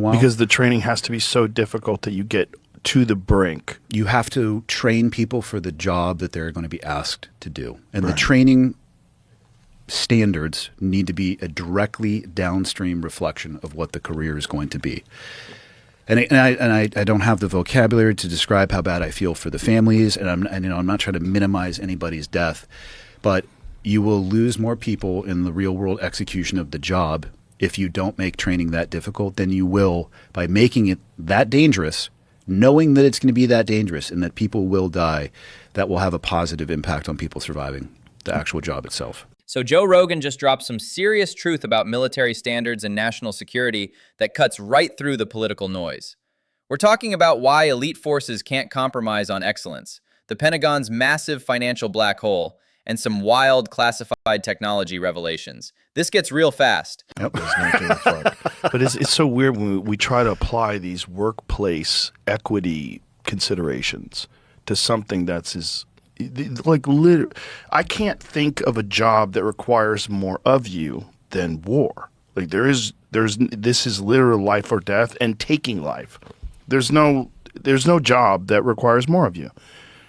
while. Because the training has to be so difficult that you get to the brink. You have to train people for the job that they're going to be asked to do. And the training standards need to be a directly downstream reflection of what the career is going to be. And I don't have the vocabulary to describe how bad I feel for the families, and I'm not trying to minimize anybody's death, but you will lose more people in the real world execution of the job if you don't make training that difficult than you will by making it that dangerous, knowing that it's going to be that dangerous and that people will die. That will have a positive impact on people surviving the actual job itself. So Joe Rogan just dropped some serious truth about military standards and national security that cuts right through the political noise. We're talking about why elite forces can't compromise on excellence, the Pentagon's massive financial black hole, and some wild classified technology revelations. This gets real fast. Yep. But it's so weird when we try to apply these workplace equity considerations to something that's I can't think of a job that requires more of you than war. Like this is literal life or death and taking life. There's no job that requires more of you.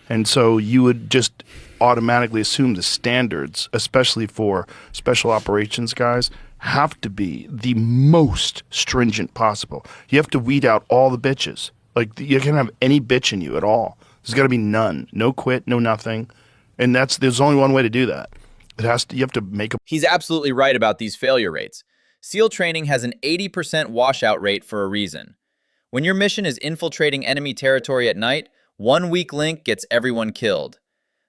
And so you would just automatically assume the standards, especially for special operations guys, have to be the most stringent possible. You have to weed out all the bitches. Like you can't have any bitch in you at all. There's got to be none. No quit, no nothing. And there's only one way to do that. You have to make a... He's absolutely right about these failure rates. SEAL training has an 80% washout rate for a reason. When your mission is infiltrating enemy territory at night, one weak link gets everyone killed.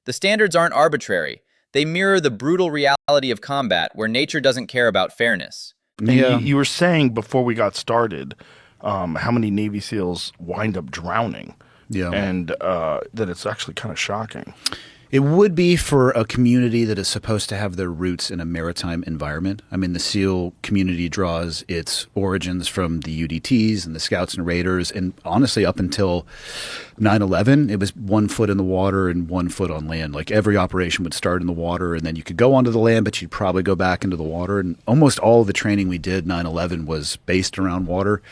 The standards aren't arbitrary. They mirror the brutal reality of combat where nature doesn't care about fairness. Yeah. You were saying before we got started how many Navy SEALs wind up drowning. Yeah. And that it's actually kind of shocking. It would be for a community that is supposed to have their roots in a maritime environment. I mean, the SEAL community draws its origins from the UDTs and the Scouts and Raiders. And honestly, up until 9/11, it was 1 foot in the water and 1 foot on land. Like every operation would start in the water and then you could go onto the land, but you'd probably go back into the water. And almost all of the training we did 9/11 was based around water.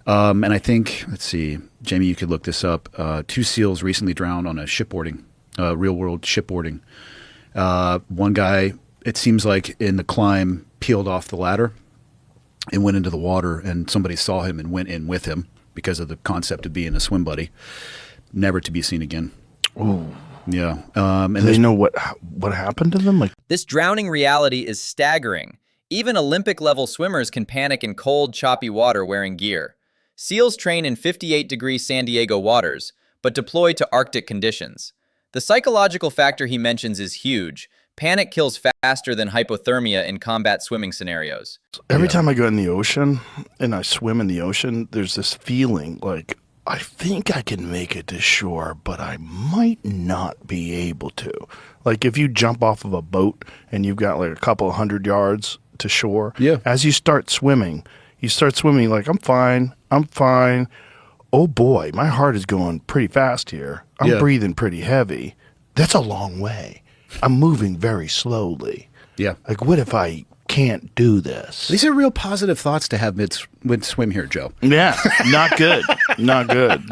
And I think, let's see, Jamie, you could look this up. 2 SEALs recently drowned on a shipboarding, real-world shipboarding. One guy, it seems like in the climb, peeled off the ladder and went into the water, and somebody saw him and went in with him because of the concept of being a swim buddy. Never to be seen again. Oh, yeah. And they know what happened to them? Like this drowning reality is staggering. Even Olympic-level swimmers can panic in cold, choppy water wearing gear. SEALs train in 58-degree San Diego waters, but deploy to Arctic conditions. The psychological factor he mentions is huge. Panic kills faster than hypothermia in combat swimming scenarios. Every time I go in the ocean and I swim in the ocean, there's this feeling like, I think I can make it to shore, but I might not be able to. Like if you jump off of a boat and you've got like a couple 100 yards to shore, as you start swimming like, I'm fine. Oh boy, my heart is going pretty fast here. I'm breathing pretty heavy. That's a long way. I'm moving very slowly. Yeah. Like, what if I can't do this? These are real positive thoughts to have mid-swim here, Joe. Yeah, not good. Not good.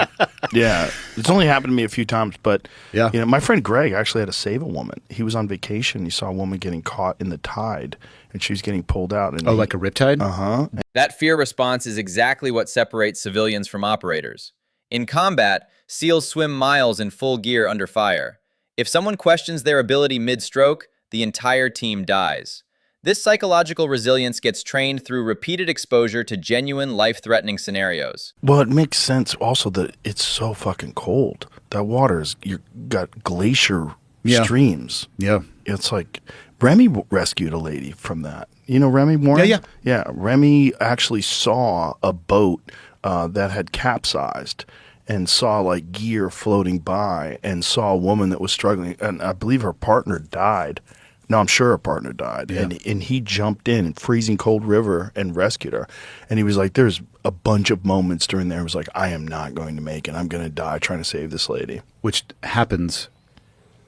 Yeah. It's only happened to me a few times, but my friend Greg actually had to save a woman. He was on vacation. He saw a woman getting caught in the tide, and she was getting pulled out. And like a riptide? Uh-huh. That fear response is exactly what separates civilians from operators. In combat, SEALs swim miles in full gear under fire. If someone questions their ability mid-stroke, the entire team dies. This psychological resilience gets trained through repeated exposure to genuine life-threatening scenarios. Well, it makes sense also that it's so fucking cold. That you've got glacier streams. Yeah. It's like, Remy rescued a lady from that. You know Remy Warren? Yeah, Remy actually saw a boat that had capsized and saw like gear floating by and saw a woman that was struggling. And I believe her partner died. No, I'm sure her partner died. Yeah. And he jumped in freezing cold river and rescued her. And he was like, there's a bunch of moments during there. He was like, I am not going to make it. I'm going to die trying to save this lady. Which happens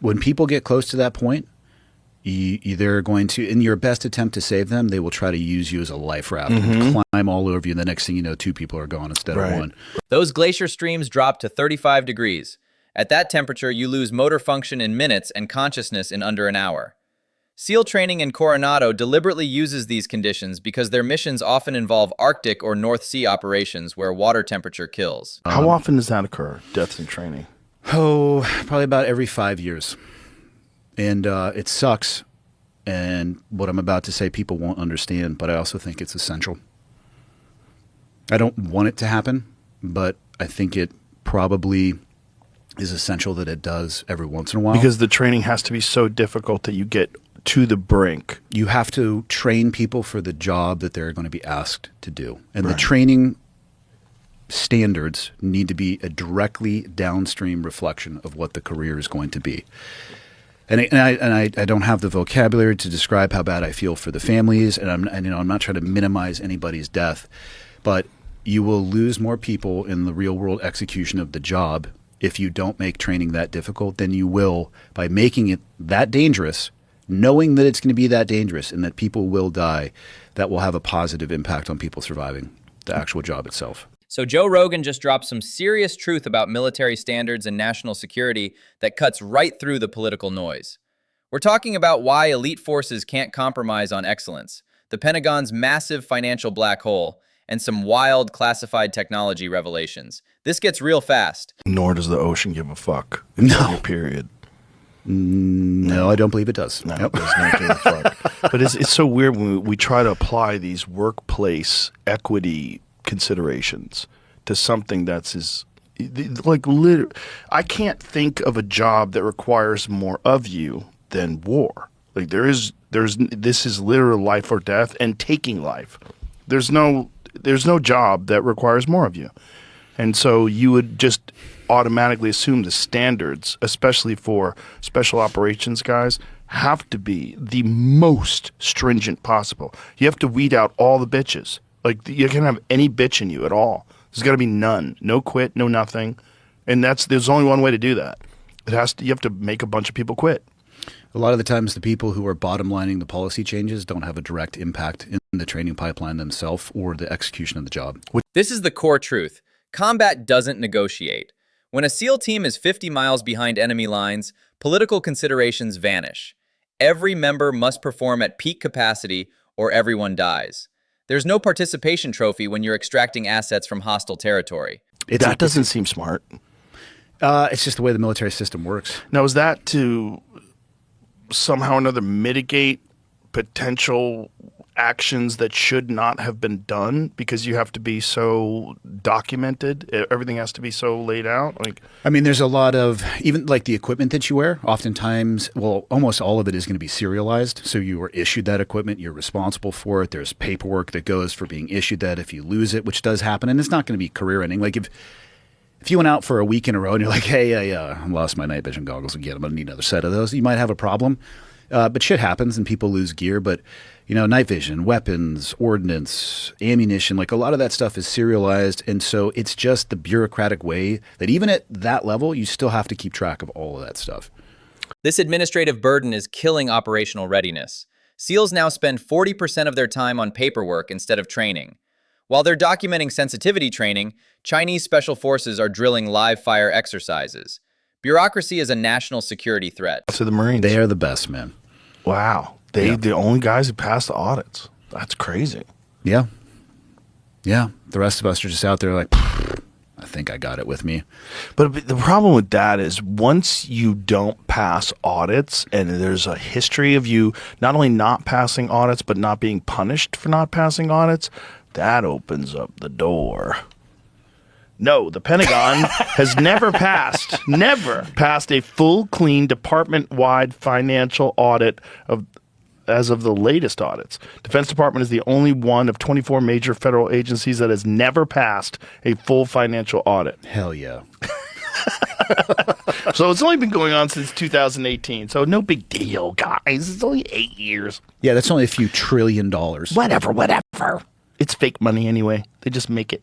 when people get close to that point. They're going to, in your best attempt to save them, they will try to use you as a life raft and climb all over you. And the next thing you know, 2 people are gone instead of 1. Those glacier streams drop to 35 degrees. At that temperature, you lose motor function in minutes and consciousness in under an hour. SEAL training in Coronado deliberately uses these conditions because their missions often involve Arctic or North Sea operations where water temperature kills. How often does that occur, deaths in training? Oh, probably about every 5 years. And it sucks. And what I'm about to say, people won't understand, but I also think it's essential. I don't want it to happen, but I think it probably is essential that it does every once in a while. Because the training has to be so difficult that you get to the brink. You have to train people for the job that they're going to be asked to do. And the training standards need to be a directly downstream reflection of what the career is going to be. And I don't have the vocabulary to describe how bad I feel for the families, and I'm not trying to minimize anybody's death, but you will lose more people in the real world execution of the job if you don't make training that difficult than you will by making it that dangerous, knowing that it's going to be that dangerous and that people will die. That will have a positive impact on people surviving the actual job itself. So Joe Rogan just dropped some serious truth about military standards and national security that cuts right through the political noise. We're talking about why elite forces can't compromise on excellence, the Pentagon's massive financial black hole, and some wild classified technology revelations. This gets real fast. Nor does the ocean give a fuck. No. Period. No, I don't believe it does. No, it does not give a fuck. But it's so weird when we try to apply these workplace equity considerations to something that's like literally. I can't think of a job that requires more of you than war. Like this is literal life or death and taking life. There's no job that requires more of you. And so you would just automatically assume the standards, especially for special operations guys, have to be the most stringent possible. You have to weed out all the bitches. Like, you can't have any bitch in you at all. There's got to be none. No quit, no nothing. And there's only one way to do that. You have to make a bunch of people quit. A lot of the times the people who are bottom lining the policy changes don't have a direct impact in the training pipeline themselves or the execution of the job. This is the core truth. Combat doesn't negotiate. When a SEAL team is 50 miles behind enemy lines, political considerations vanish. Every member must perform at peak capacity or everyone dies. There's no participation trophy when you're extracting assets from hostile territory. That doesn't seem smart. It's just the way the military system works. Now, is that to somehow or another mitigate potential actions that should not have been done because you have to be so documented? Everything has to be so laid out? There's a lot of, even like the equipment that you wear, oftentimes, well, almost all of it is going to be serialized. So you are issued that equipment, you're responsible for it. There's paperwork that goes for being issued that if you lose it, which does happen, and it's not going to be career ending. Like if you went out for a week in a row and you're like, hey, I lost my night vision goggles again, I'm going to need another set of those, you might have a problem. But shit happens and people lose gear. But, night vision, weapons, ordnance, ammunition, like a lot of that stuff is serialized. And so it's just the bureaucratic way that even at that level, you still have to keep track of all of that stuff. This administrative burden is killing operational readiness. SEALs now spend 40% of their time on paperwork instead of training. While they're documenting sensitivity training, Chinese special forces are drilling live fire exercises. Bureaucracy is a national security threat. So the Marines. They are the best, man. Wow. The only guys who pass the audits. That's crazy. Yeah. Yeah. The rest of us are just out there like, I think I got it with me. But the problem with that is once you don't pass audits and there's a history of you not only not passing audits but not being punished for not passing audits, that opens up the door. No, the Pentagon has never passed a full, clean, department-wide financial audit as of the latest audits. Defense Department is the only one of 24 major federal agencies that has never passed a full financial audit. Hell yeah. So it's only been going on since 2018. So no big deal, guys. It's only 8 years. Yeah, that's only a few $1 trillion. Whatever. It's fake money anyway. They just make it.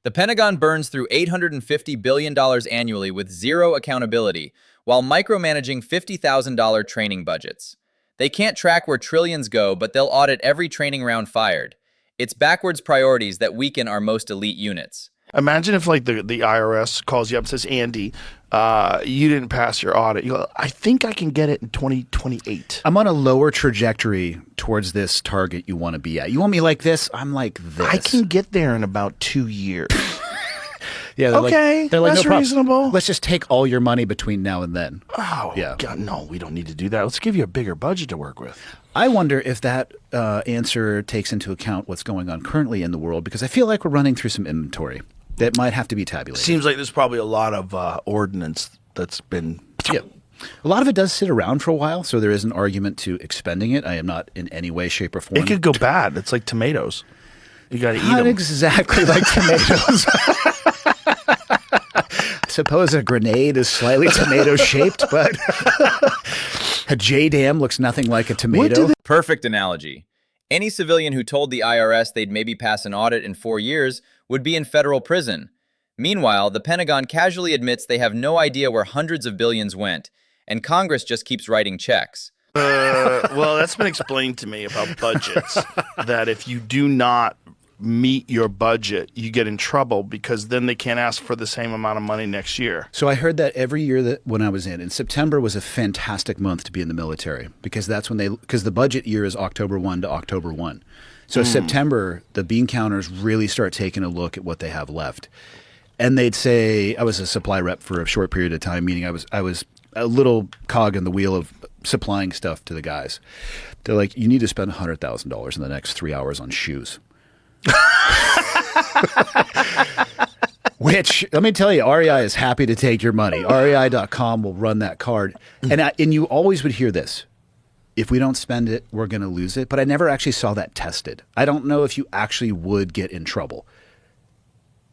The Pentagon burns through $850 billion annually with zero accountability, while micromanaging $50,000 training budgets. They can't track where trillions go, but they'll audit every training round fired. It's backwards priorities that weaken our most elite units. Imagine if like the IRS calls you up and says, Andy, you didn't pass your audit. You go, I think I can get it in 2028. I'm on a lower trajectory towards this target you want to be at. You want me like this? I'm like this. I can get there in about 2 years. Yeah, Okay, they're like, that's no problem. reasonable. Let's just take all your money between now and then. Oh, Yeah. God, no, we don't need to do that. Let's give you a bigger budget to work with. I wonder if that answer takes into account what's going on currently in the world, because I feel like we're running through some inventory that might have to be tabulated. Seems like there's probably a lot of ordnance that's been... Yeah. A lot of it does sit around for a while, so there is an argument to expending it. I am not in any way, shape, or form. It could go bad. It's like tomatoes. You got to eat Not them. exactly like tomatoes. I suppose a grenade is slightly tomato-shaped, but a J-dam looks nothing like a tomato. Perfect analogy. Any civilian who told the IRS they'd maybe pass an audit in 4 years would be in federal prison. Meanwhile, the Pentagon casually admits they have no idea where hundreds of billions went, and Congress just keeps writing checks. Well, that's been explained to me about budgets, that if you do not meet your budget, you get in trouble because then they can't ask for the same amount of money next year. So I heard that every year that when I was in September was a fantastic month to be in the military, because that's when because the budget year is October 1 to October 1. So September, the bean counters really start taking a look at what they have left. And they'd say, I was a supply rep for a short period of time, meaning I was a little cog in the wheel of supplying stuff to the guys. They're like, you need to spend $100,000 in the next 3 hours on shoes. Which, let me tell you, REI is happy to take your money. REI.com will run that card. And you always would hear this. If we don't spend it, we're going to lose it. But I never actually saw that tested. I don't know if you actually would get in trouble.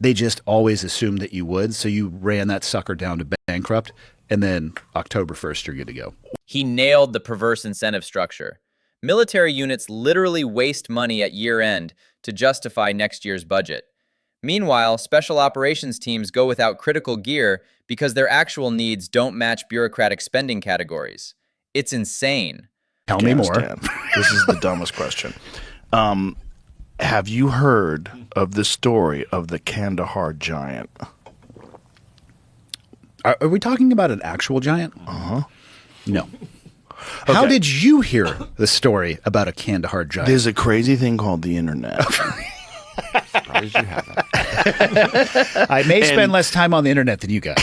They just always assumed that you would. So you ran that sucker down to bankrupt. And then October 1st, you're good to go. He nailed the perverse incentive structure. Military units literally waste money at year-end to justify next year's budget. Meanwhile, special operations teams go without critical gear because their actual needs don't match bureaucratic spending categories. It's insane. Tell me more. This is the dumbest question. Have you heard of the story of the Kandahar giant? Are we talking about an actual giant? Uh-huh. No. How Okay. did you hear the story about a Kandahar giant? There's a crazy thing called the internet. Surprised you haven't. I may spend less time on the internet than you guys.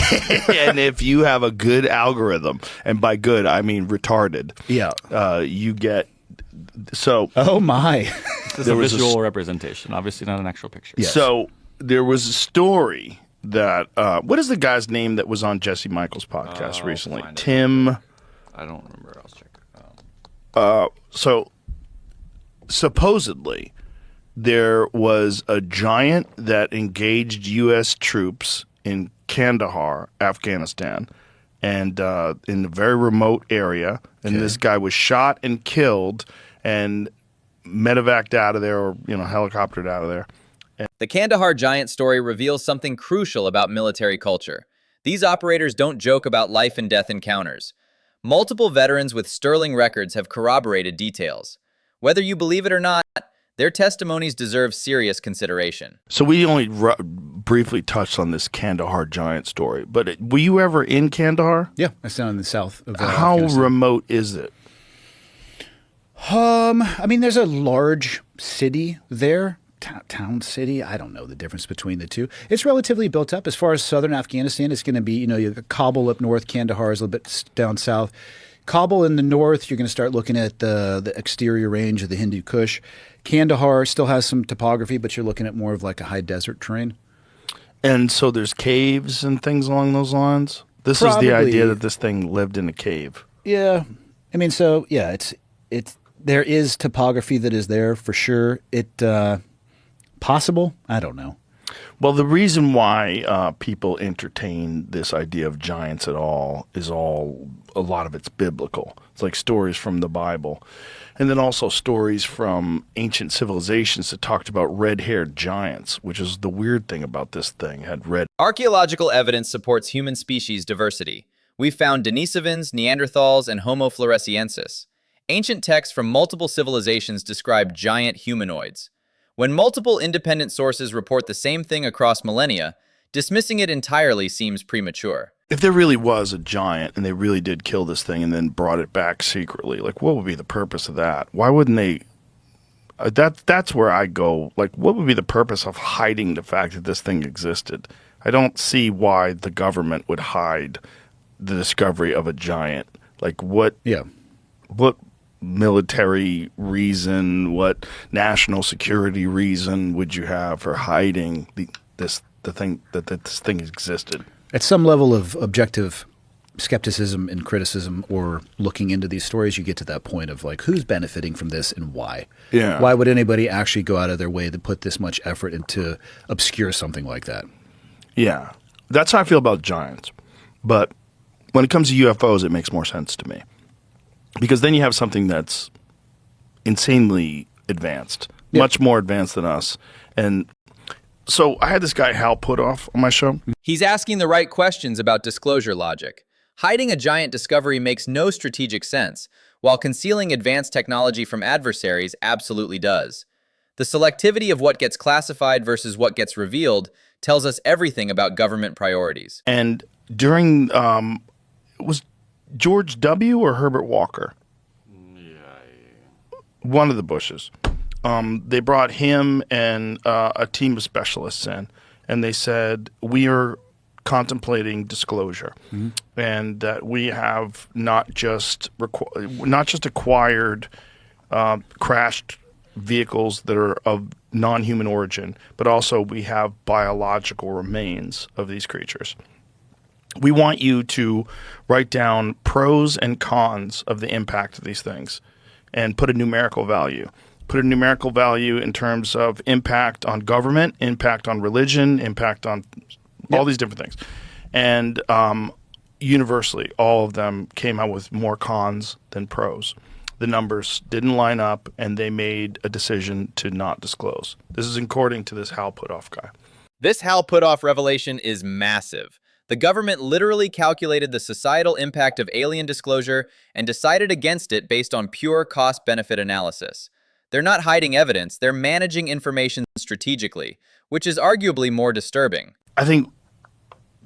And if you have a good algorithm, and by good, I mean retarded, Yeah. you get... So... Oh, my. It's a visual representation, obviously not an actual picture. Yes. So there was a story that what is the guy's name that was on Jesse Michaels' podcast I'll recently? find it. Tim. I don't remember. I'll check. So supposedly there was a giant that engaged U.S. troops in Kandahar, Afghanistan, and in a very remote area. And this guy was shot and killed and medevaced out of there, or helicoptered out of there. The Kandahar giant story reveals something crucial about military culture. These operators don't joke about life and death encounters. Multiple veterans with sterling records have corroborated details. Whether you believe it or not, their testimonies deserve serious consideration. So we only briefly touched on this Kandahar giant story, but were you ever in Kandahar? Yeah, that's down in the south of How Afghanistan. remote is it? I mean, there's a large city there. Town city. I don't know the difference between the two. It's relatively built up. As far as southern Afghanistan, it's going to be, you got Kabul up north, Kandahar is a little bit down south. Kabul in the north, you're going to start looking at the exterior range of the Hindu Kush. Kandahar still has some topography, but you're looking at more of like a high desert terrain. And so there's caves and things along those lines? This is the Probably. idea that this thing lived in a cave. Yeah. I mean, so yeah, it's there is topography that is there for sure. Possible? I don't know. Well, the reason why people entertain this idea of giants at all is a lot of it's biblical. It's like stories from the Bible. And then also stories from ancient civilizations that talked about red-haired giants, which is the weird thing about this thing. It had red. Archaeological evidence supports human species diversity. We've found Denisovans, Neanderthals, and Homo floresiensis. Ancient texts from multiple civilizations describe giant humanoids. When multiple independent sources report the same thing across millennia, dismissing it entirely seems premature. If there really was a giant and they really did kill this thing and then brought it back secretly, like what would be the purpose of that? Why wouldn't they? That's where I go. Like, what would be the purpose of hiding the fact that this thing existed? I don't see why the government would hide the discovery of a giant. Like, what? Yeah. What military reason? What national security reason would you have for hiding this thing existed? At some level of objective skepticism and criticism or looking into these stories, you get to that point of like, who's benefiting from this and why? Yeah. Why would anybody actually go out of their way to put this much effort into obscure something like that? Yeah. That's how I feel about giants. But when it comes to UFOs, it makes more sense to me. Because then you have something that's insanely advanced, much more advanced than us. And so I had this guy, Hal Putoff, on my show. He's asking the right questions about disclosure logic. Hiding a giant discovery makes no strategic sense, while concealing advanced technology from adversaries absolutely does. The selectivity of what gets classified versus what gets revealed tells us everything about government priorities. And during, was George W. or Herbert Walker? One of the Bushes. They brought him and a team of specialists in, and they said, we are contemplating disclosure, and that we have not just acquired crashed vehicles that are of non-human origin, but also we have biological remains of these creatures. We want you to write down pros and cons of the impact of these things and put a numerical value. Put a numerical value in terms of impact on government, impact on religion, impact on all these different things. And universally, all of them came out with more cons than pros. The numbers didn't line up, and they made a decision to not disclose. This is according to this Hal Putoff guy. This Hal Putoff revelation is massive. The government literally calculated the societal impact of alien disclosure and decided against it based on pure cost-benefit analysis. They're not hiding evidence, they're managing information strategically, which is arguably more disturbing. I think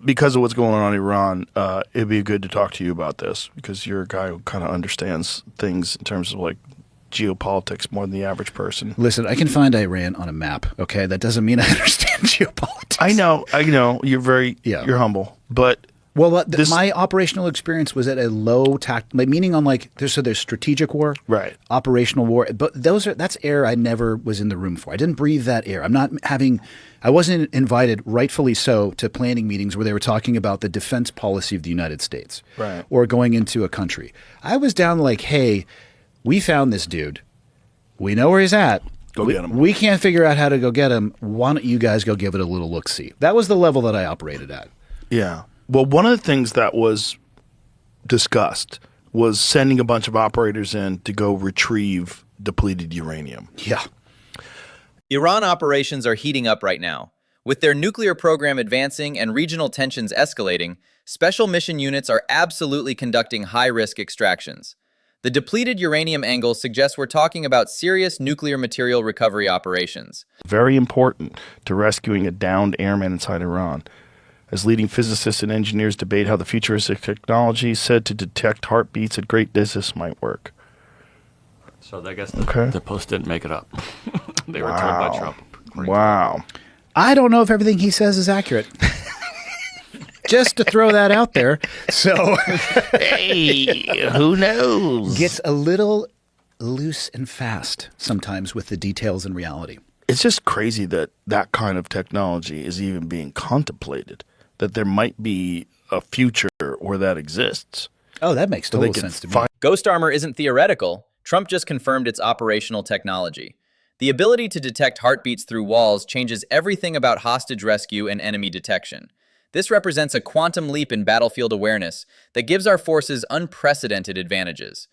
because of what's going on in Iran, it'd be good to talk to you about this because you're a guy who kind of understands things in terms of like geopolitics more than the average person. Listen, I can find Iran on a map, okay? That doesn't mean I understand geopolitics. I know. You're you're humble, but well, my operational experience was at a low meaning on like there's strategic war, right? Operational war, but that's air I never was in the room for. I didn't breathe that air. I wasn't invited, rightfully so, to planning meetings where they were talking about the defense policy of the United States, right? Or going into a country. I was down like, hey, we found this dude. We know where he's at. Go get him. We can't figure out how to go get him. Why don't you guys go give it a little look-see? That was the level that I operated at. Yeah. Well, one of the things that was discussed was sending a bunch of operators in to go retrieve depleted uranium. Yeah. Iran operations are heating up right now. With their nuclear program advancing and regional tensions escalating, special mission units are absolutely conducting high-risk extractions. The depleted uranium angle suggests we're talking about serious nuclear material recovery operations. Very important to rescuing a downed airman inside Iran. As leading physicists and engineers debate how the futuristic technology said to detect heartbeats at great distance might work. So I guess the Post didn't make it up. They were told by Trump. Wow. I don't know if everything he says is accurate. Just to throw that out there. So, hey, who knows? Gets a little loose and fast sometimes with the details in reality. It's just crazy that that kind of technology is even being contemplated, that there might be a future where that exists. Oh, that makes total sense to me. Ghost armor isn't theoretical. Trump just confirmed its operational technology. The ability to detect heartbeats through walls changes everything about hostage rescue and enemy detection. This represents a quantum leap in battlefield awareness that gives our forces unprecedented advantages.